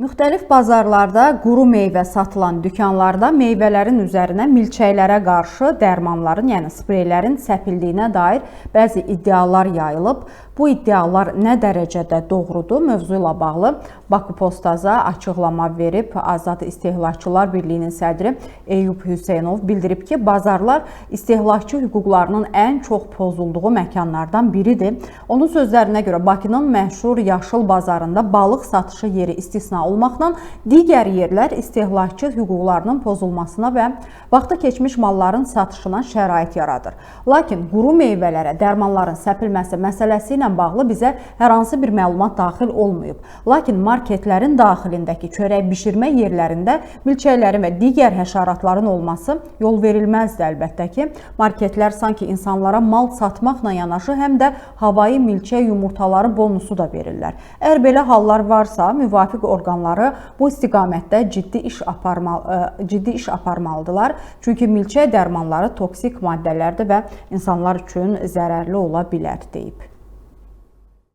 Müxtəlif bazarlarda quru meyvə satılan dükanlarda meyvələrin üzərinə milçəklərə qarşı dərmanların, yəni spreylərin səpildiyinə dair bəzi iddialar yayılıb. Bu iddialar nə dərəcədə doğrudur? Mövzu ilə bağlı Baku Postaza açıqlama verib. Azad İstehlakçılar Birliyinin sədri Eyüp Hüseynov bildirib ki, bazarlar istehlakçı hüquqlarının ən çox pozulduğu məkanlardan biridir. Onun sözlərinə görə Bakının məşhur Yaşıl bazarında balıq satışı yeri istisna olmaqla digər yerlər istehlakçı hüquqlarının pozulmasına və vaxtı keçmiş malların satışına şərait yaradır. Lakin quru meyvələrə dərmanların səpilməsi məsələsi ilə bağlı bizə hər hansı bir məlumat daxil olmayıb. Lakin marketlərin daxilindəki çörək bişirmə yerlərində milçəklərin və digər həşəratların olması yol verilməzdir əlbəttə ki. Marketlər sanki insanlara mal satmaqla yanaşı həm də havayı milçək yumurtaları bonusu da verirlər. Əgər belə hallar varsa, müvafiq orqanları bu istiqamətdə ciddi iş aparmalıdırlar. Çünki milçək dərmanları toksik maddələrdir və insanlar üçün zərərli ola bilər deyib.